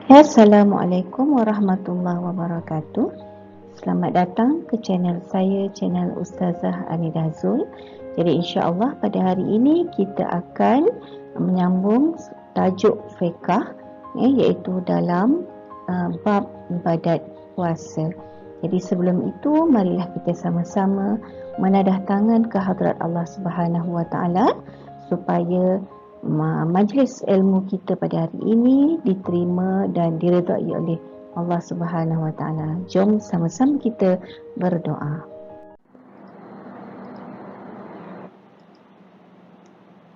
Assalamualaikum warahmatullahi wabarakatuh. Selamat datang ke channel saya, channel Ustazah Anidah Zul. Jadi insya-Allah pada hari ini kita akan menyambung tajuk fiqh iaitu dalam bab ibadat puasa. Jadi sebelum itu marilah kita sama-sama menadah tangan ke hadrat Allah Subhanahu Wa Taala supaya majlis ilmu kita pada hari ini diterima dan diredai oleh Allah Subhanahu Wa Taala. Jom sama-sama kita berdoa.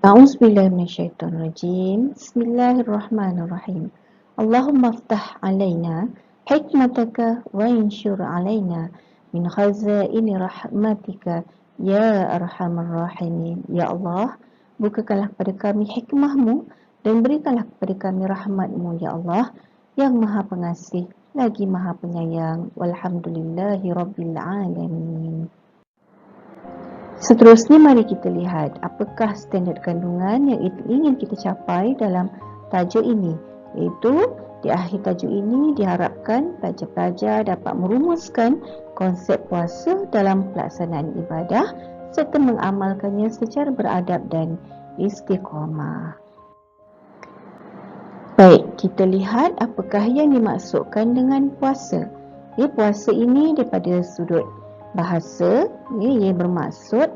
A'udzubillahi minasyaitonirrajim. Bismillahirrahmanirrahim. Allahumma iftah alaina hikmataka wa insyur alaina min khazaini rahmatika ya arhamar rahimin. Ya Allah, bukakanlah kepada kami hikmahmu dan berikanlah kepada kami rahmatmu, ya Allah, yang maha pengasih lagi maha penyayang. Walhamdulillahi rabbil alamin. Seterusnya mari kita lihat apakah standard kandungan yang ingin kita capai dalam tajuk ini. Iaitu di akhir tajuk ini diharapkan pelajar-pelajar dapat merumuskan konsep puasa dalam pelaksanaan ibadah serta mengamalkannya secara beradab dan istiqamah. Baik, kita lihat apakah yang dimaksudkan dengan puasa. Puasa ini daripada sudut bahasa, ia bermaksud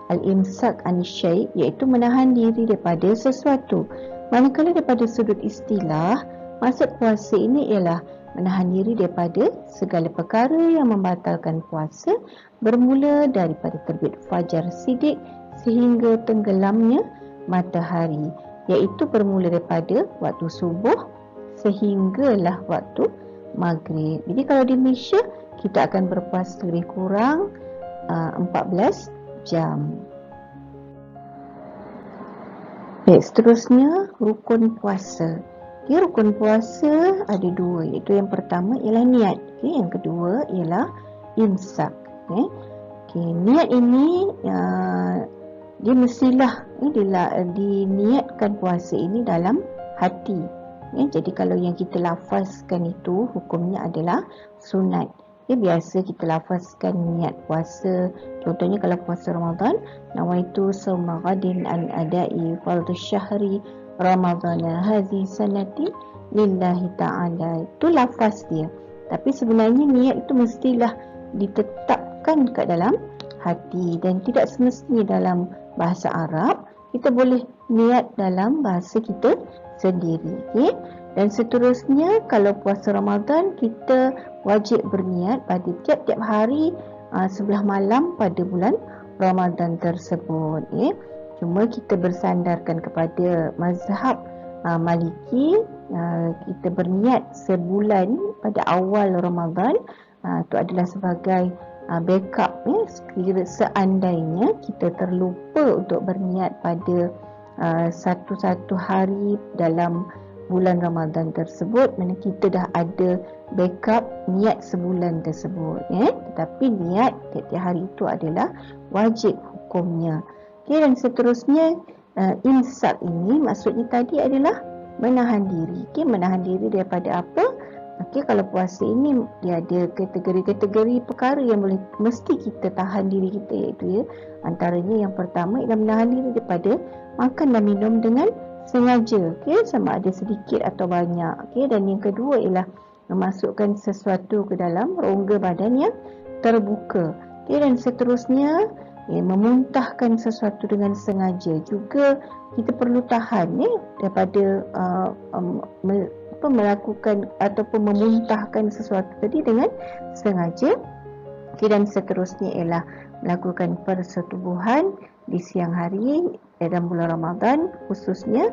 al-imsak an-syai', iaitu menahan diri daripada sesuatu. Manakala daripada sudut istilah, maksud puasa ini ialah menahan diri daripada segala perkara yang membatalkan puasa, bermula daripada terbit fajar siddiq sehingga tenggelamnya matahari, iaitu bermula daripada waktu subuh sehinggalah waktu maghrib. Jadi kalau di Malaysia kita akan berpuasa lebih kurang 14 jam. Baik, seterusnya rukun puasa. Rukun puasa ada dua, iaitu yang pertama ialah niat, yang kedua ialah imsak. Niat ini dia mestilah diniatkan puasa ini dalam hati. Jadi kalau yang kita lafazkan itu hukumnya adalah sunat. Biasa kita lafazkan niat puasa. Contohnya kalau puasa Ramadan, nawaitu shauma ghadin an adai fardhu syahri ramadhana hadhi sanati lillahi ta'ala. Itu lafaz dia. Tapi sebenarnya niat itu mestilah ditetapkan kat dalam hati dan tidak semestinya dalam bahasa Arab. Kita boleh niat dalam bahasa kita sendiri. Dan seterusnya kalau puasa Ramadan kita wajib berniat pada tiap-tiap hari sebelah malam pada bulan Ramadan tersebut. Cuma kita bersandarkan kepada mazhab Maliki, kita berniat sebulan pada awal Ramadan. Itu adalah sebagai backup. Seandainya kita terlupa untuk berniat pada satu-satu hari dalam bulan Ramadan tersebut, mana kita dah ada backup niat sebulan tersebut. Tetapi niat tiap-tiap hari itu adalah wajib hukumnya. Dan seterusnya imsak ini maksudnya tadi adalah menahan diri. Menahan diri daripada apa? Kalau puasa ini dia ada kategori-kategori perkara yang boleh mesti kita tahan diri kita, iaitu antaranya yang pertama ialah menahan diri daripada makan dan minum dengan sengaja, sama ada sedikit atau banyak. Dan yang kedua ialah memasukkan sesuatu ke dalam rongga badan yang terbuka. Dan seterusnya memuntahkan sesuatu dengan sengaja. Juga kita perlu tahan daripada melakukan ataupun memuntahkan sesuatu tadi dengan sengaja. Dan seterusnya ialah melakukan persetubuhan di siang hari dalam bulan Ramadan, khususnya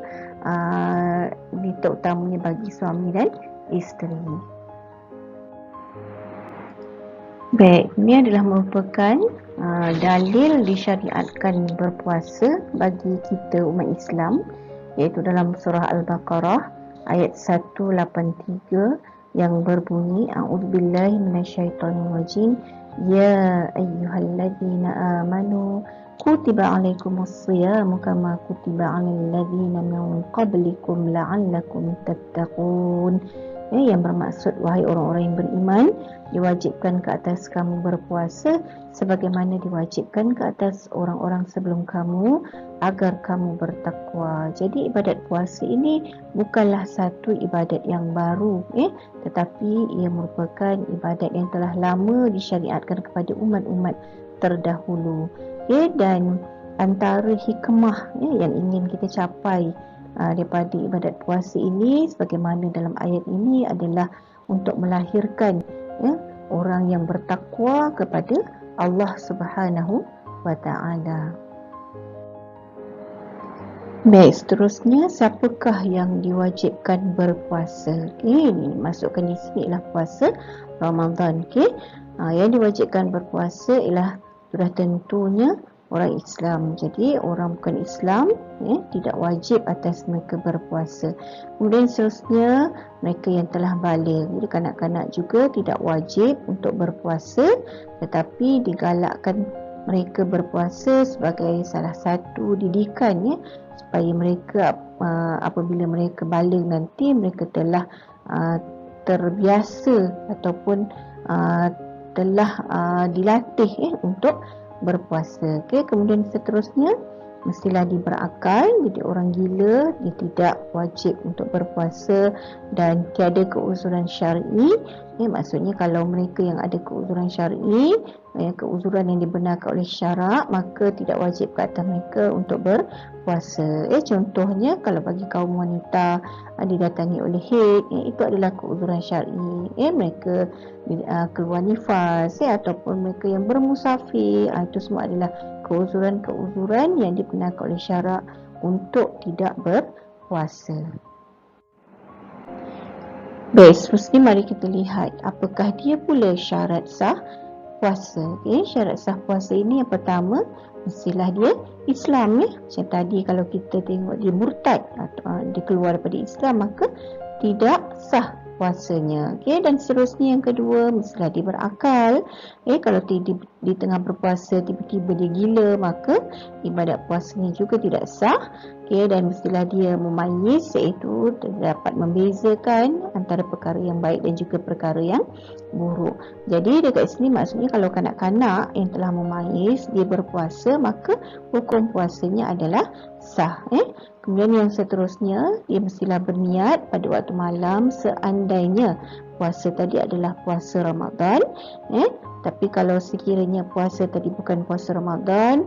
terutamanya bagi suami dan isteri. Baik, ini adalah merupakan dalil disyariatkan berpuasa bagi kita umat Islam, iaitu dalam surah Al-Baqarah ayat 183 yang berbunyi a'udzubillahi minasyaitonirrajim ya ayyuhalladzina amanu kutiba alaikumusyiyamu kama kutiba alal ladzina min qablikum la'allakum tattaqun. yang bermaksud wahai orang-orang yang beriman, diwajibkan ke atas kamu berpuasa sebagaimana diwajibkan ke atas orang-orang sebelum kamu agar kamu bertakwa. Jadi ibadat puasa ini bukanlah satu ibadat yang baru, tetapi ia merupakan ibadat yang telah lama disyariatkan kepada umat-umat terdahulu. Dan antara hikmah yang ingin kita capai daripada ibadat puasa ini sebagaimana dalam ayat ini adalah untuk melahirkan orang yang bertakwa kepada Allah Subhanahu wa taala. Baik, seterusnya siapakah yang diwajibkan berpuasa? Masukkan di sini ialah puasa Ramadan. Yang diwajibkan berpuasa ialah sudah tentunya orang Islam. Jadi orang bukan Islam tidak wajib atas mereka berpuasa. Kemudian seterusnya mereka yang telah baligh. Jadi kanak-kanak juga tidak wajib untuk berpuasa, tetapi digalakkan mereka berpuasa sebagai salah satu didikan supaya mereka apabila mereka baligh nanti mereka telah terbiasa ataupun telah dilatih untuk berpuasa. Kemudian seterusnya mestilah dia berakal. Jadi orang gila dia tidak wajib untuk berpuasa dan tiada keuzuran syar'i. Maksudnya kalau mereka yang ada keuzuran syar'i, keuzuran yang dibenarkan oleh syarak, maka tidak wajib ke atas mereka untuk berpuasa. Contohnya kalau bagi kaum wanita didatangi oleh haid, itu adalah keuzuran syar'i. Mereka keluar nifas ataupun mereka yang bermusafir, itu semua adalah keuzuran-keuzuran yang dibenarkan oleh syarak untuk tidak berpuasa. Baik, seterusnya mari kita lihat apakah dia pula syarat sah puasa. Syarat sah puasa ini yang pertama mestilah dia Islam. Macam tadi kalau kita tengok dia murtad atau dia keluar daripada Islam, maka tidak sah puasanya. Dan seterusnya yang kedua mestilah dia berakal. Kalau di tengah berpuasa tiba-tiba dia gila, maka ibadat puasanya juga tidak sah. Dan mestilah dia memayis, iaitu dapat membezakan antara perkara yang baik dan juga perkara yang buruk. Jadi dekat sini maksudnya kalau kanak-kanak yang telah memayis dia berpuasa, maka hukum puasanya adalah sah. Kemudian yang seterusnya dia mestilah berniat pada waktu malam seandainya puasa tadi adalah puasa Ramadan. Tapi kalau sekiranya puasa tadi bukan puasa Ramadan,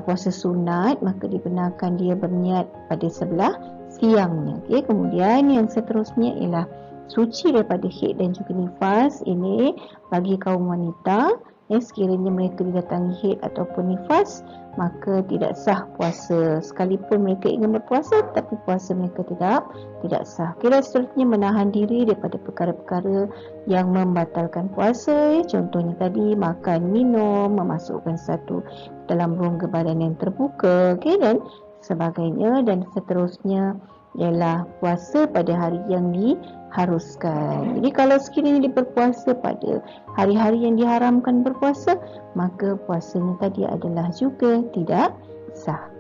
puasa sunat, maka dibenarkan dia berniat pada sebelah siangnya. Kemudian yang seterusnya ialah suci daripada haid dan juga nifas. Ini bagi kaum wanita, sekiranya mereka didatangi haid ataupun nifas, maka tidak sah puasa. Sekalipun mereka ingin berpuasa, tapi puasa mereka tidak sah. Dan seterusnya menahan diri daripada perkara-perkara yang membatalkan puasa. Contohnya tadi makan, minum, memasukkan satu dalam rongga badan yang terbuka, dan sebagainya. Dan seterusnya ialah puasa pada hari yang diharuskan. Jadi kalau sekiranya dia berpuasa pada hari-hari yang diharamkan berpuasa, maka puasanya tadi adalah juga tidak sah.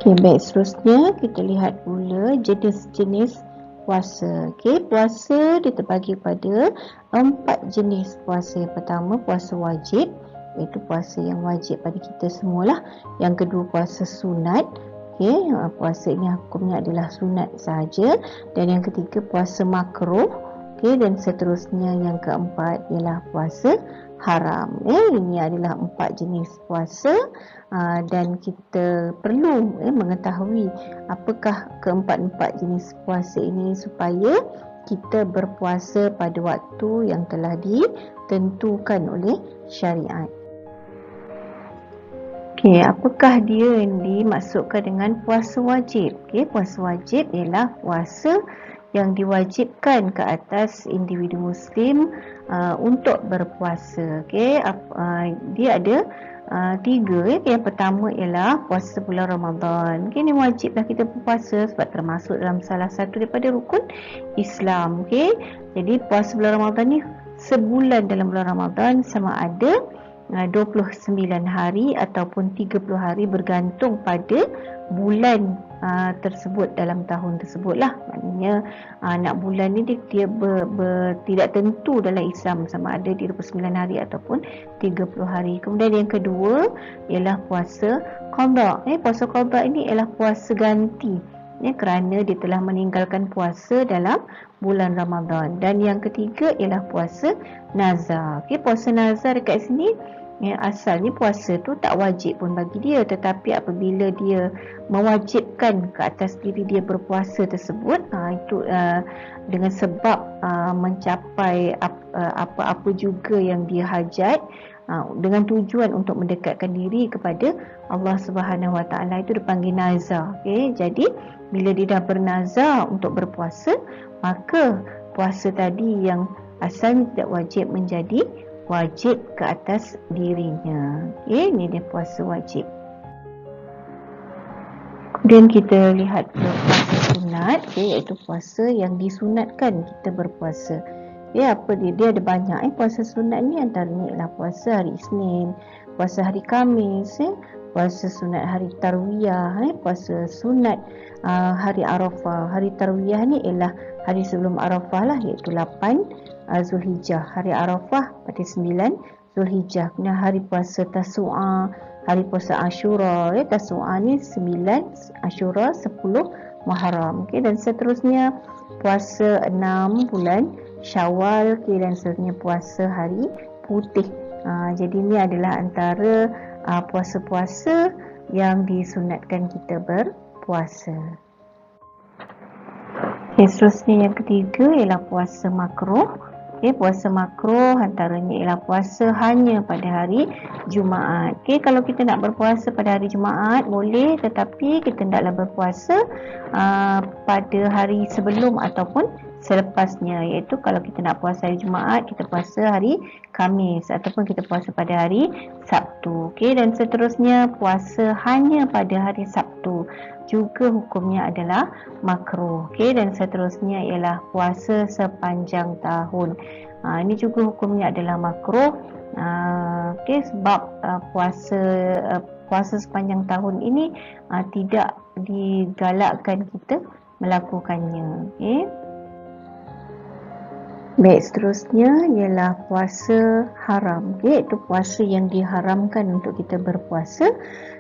Baik, seterusnya kita lihat pula jenis-jenis puasa. Puasa dia terbagi pada 4 jenis puasa. Yang pertama puasa wajib, iaitu puasa yang wajib pada kita semualah. Yang kedua puasa sunat. Puasa ini hukumnya adalah sunat sahaja. Dan yang ketiga puasa makruh. Dan seterusnya yang keempat ialah puasa haram. Ini adalah 4 jenis puasa, dan kita perlu mengetahui apakah keempat-empat jenis puasa ini supaya kita berpuasa pada waktu yang telah ditentukan oleh syariat. Apakah dia yang dimaksudkan dengan puasa wajib? Puasa wajib ialah puasa yang diwajibkan ke atas individu Muslim untuk berpuasa. Dia ada 3. Yang pertama ialah puasa bulan Ramadan. Ini wajiblah kita berpuasa sebab termasuk dalam salah satu daripada rukun Islam. Jadi puasa bulan Ramadan ni sebulan dalam bulan Ramadan sama ada 29 hari ataupun 30 hari bergantung pada bulan tersebut dalam tahun tersebut lah. Maknanya nak bulan ni dia tidak tentu dalam Islam, sama ada di 29 hari ataupun 30 hari. Kemudian yang kedua ialah puasa qada. Puasa qada ini ialah puasa ganti, kerana dia telah meninggalkan puasa dalam bulan Ramadan. Dan yang ketiga ialah puasa nazar. Puasa nazar dekat sini, asalnya puasa tu tak wajib pun bagi dia, tetapi apabila dia mewajibkan ke atas diri dia berpuasa tersebut, itu dengan sebab mencapai apa-apa juga yang dia hajat, dengan tujuan untuk mendekatkan diri kepada Allah Subhanahu Wa Taala, itu dipanggil nazar. Jadi bila dia dah bernazar untuk berpuasa, maka puasa tadi yang asalnya tidak wajib menjadi wajib ke atas dirinya. Ini dia puasa wajib. Kemudian kita lihat puasa sunat, iaitu puasa yang disunatkan kita berpuasa. Apa dia? Dia ada banyak. Puasa sunat ni antaranya ialah puasa hari Isnin, puasa hari Khamis, puasa sunat hari Tarwiyah, puasa sunat hari Arafah. Hari Tarwiyah ni ialah hari sebelum Arafah lah, iaitu 8 Zulhijjah. Hari Arafah pada 9 Zulhijjah. Kemudian hari puasa Tasu'a, hari puasa Ashura. Tasu'a ni 9, Ashura 10 Muharram. Dan seterusnya puasa 6 bulan Syawal, dan seterusnya puasa hari putih. Jadi ni adalah antara puasa-puasa yang disunatkan kita berpuasa. Seterusnya yang ketiga ialah puasa makruh. Puasa makruh antaranya ialah puasa hanya pada hari Jumaat. Kalau kita nak berpuasa pada hari Jumaat boleh, tetapi kita hendaklah berpuasa pada hari sebelum ataupun selepasnya, iaitu kalau kita nak puasa hari Jumaat, kita puasa hari Khamis ataupun kita puasa pada hari Sabtu. Dan seterusnya puasa hanya pada hari Sabtu juga hukumnya adalah makruh. Dan seterusnya ialah puasa sepanjang tahun. Ini juga hukumnya adalah makruh. Sebab puasa sepanjang tahun ini tidak digalakkan kita melakukannya. Baik, seterusnya ialah puasa haram, iaitu puasa yang diharamkan untuk kita berpuasa,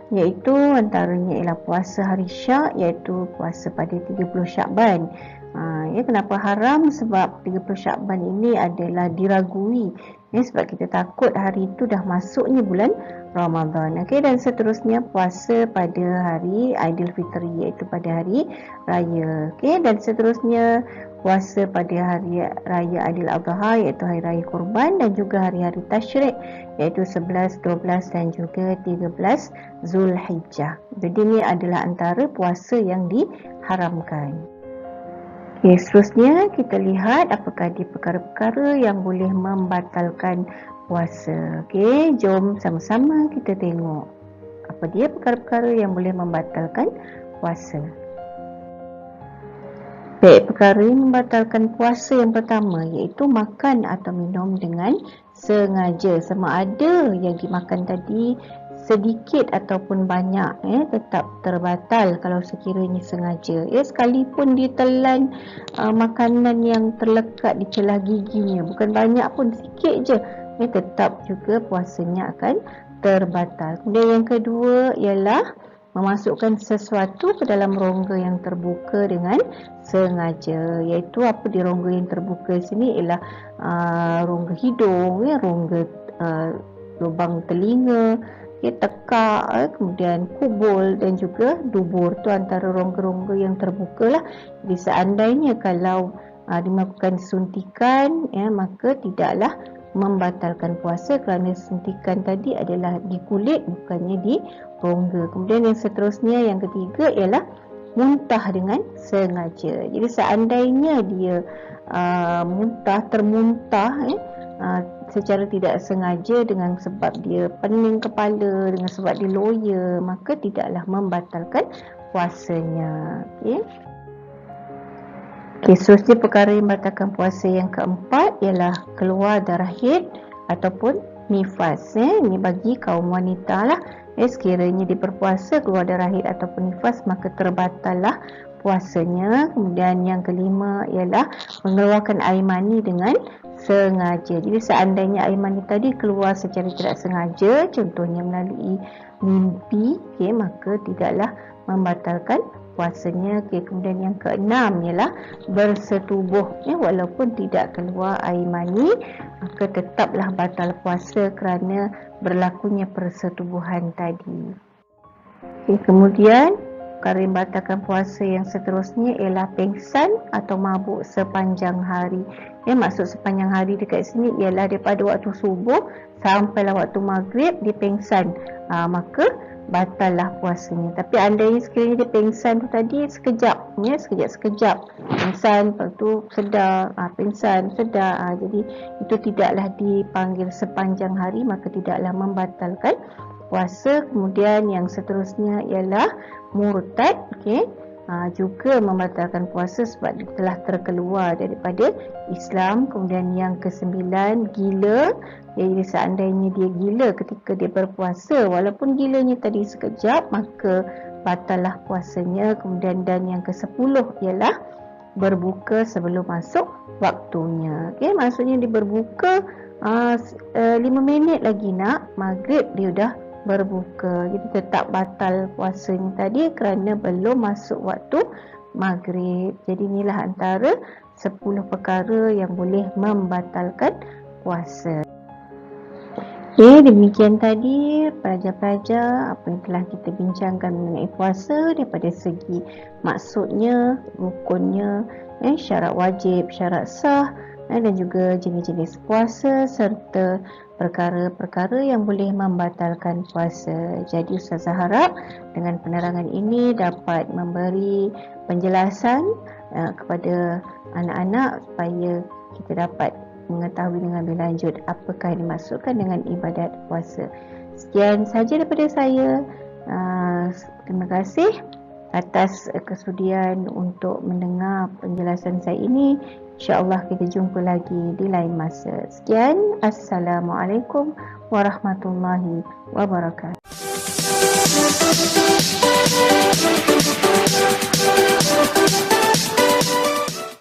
iaitu antaranya ialah puasa hari Syak, iaitu puasa pada 30 Syakban. Kenapa haram? Sebab 30 Syakban ini adalah diragui, sebab kita takut hari itu dah masuknya bulan Ramadan. Dan seterusnya puasa pada hari Aidilfitri, iaitu pada hari raya. Dan seterusnya puasa pada hari raya Aidil Adha, iaitu hari raya kurban, dan juga hari-hari tasyrik, iaitu 11, 12 dan juga 13 Zulhijjah. Jadi ini adalah antara puasa yang diharamkan. Seterusnya kita lihat apakah dia perkara-perkara yang boleh membatalkan puasa. Jom sama-sama kita tengok apa dia perkara-perkara yang boleh membatalkan puasa. Baik, perkara yang membatalkan puasa yang pertama iaitu makan atau minum dengan sengaja. Sama ada yang dimakan tadi sedikit ataupun banyak, tetap terbatal kalau sekiranya sengaja. Sekalipun dia telan makanan yang terlekat di celah giginya, bukan banyak pun, sikit je, tetap juga puasanya akan terbatal. Kemudian yang kedua ialah memasukkan sesuatu ke dalam rongga yang terbuka dengan sengaja, iaitu apa di rongga yang terbuka sini ialah rongga hidung, rongga lubang telinga, tekak, kemudian kubul dan juga dubur. Tu antara rongga-rongga yang terbuka lah. Jadi seandainya kalau dilakukan suntikan, maka tidaklah membatalkan puasa, kerana suntikan tadi adalah di kulit, bukannya di rongga. Kemudian yang seterusnya, yang ketiga ialah muntah dengan sengaja. Jadi seandainya dia termuntah secara tidak sengaja dengan sebab dia pening kepala, dengan sebab dia loya, maka tidaklah membatalkan puasanya. Seterusnya perkara yang membatalkan puasa yang keempat ialah keluar darah haid ataupun nifas. Ini bagi kaum wanita lah. Sekiranya dia berpuasa keluar darah haid ataupun nifas, maka terbatallah puasanya. Kemudian yang kelima ialah mengeluarkan air mani dengan sengaja. Jadi seandainya air mani tadi keluar secara tidak sengaja, contohnya melalui mimpi, maka tidaklah membatalkan puasanya. Kemudian yang keenam ialah bersetubuh, walaupun tidak keluar air mani, maka tetaplah batal puasa kerana berlakunya persetubuhan tadi. Kemudian perkara yang membatalkan puasa yang seterusnya ialah pengsan atau mabuk sepanjang hari. Maksud sepanjang hari dekat sini ialah daripada waktu subuh sampailah waktu maghrib dia pengsan, maka batallah puasanya. Tapi andainya sekiranya dia pengsan tu tadi sekejap, sekejap pengsan, lepas tu sedar, pengsan, sedar, jadi itu tidaklah dipanggil sepanjang hari, maka tidaklah membatalkan puasa. Kemudian yang seterusnya ialah murtad, juga membatalkan puasa sebab dia telah terkeluar daripada Islam. Kemudian yang kesembilan, gila. Jadi seandainya dia gila ketika dia berpuasa, walaupun gilanya tadi sekejap, maka batallah puasanya. Kemudian dan yang ke-10 ialah berbuka sebelum masuk waktunya. Maksudnya dia berbuka 5 minit lagi nak maghrib, dia dah berbuka. Jadi tetap batal puasanya tadi kerana belum masuk waktu maghrib. Jadi inilah antara 10 perkara yang boleh membatalkan puasa. Demikian tadi pelajar-pelajar apa yang telah kita bincangkan mengenai puasa daripada segi maksudnya, rukunnya, syarat wajib, syarat sah, dan juga jenis-jenis puasa serta perkara-perkara yang boleh membatalkan puasa. Jadi Ustazah harap dengan penerangan ini dapat memberi penjelasan kepada anak-anak supaya kita dapat mengetahui dengan lebih lanjut apakah yang dimaksudkan dengan ibadat puasa. Sekian sahaja daripada saya. Terima kasih atas kesudian untuk mendengar penjelasan saya ini. InsyaAllah kita jumpa lagi di lain masa. Sekian. Assalamualaikum warahmatullahi wabarakatuh.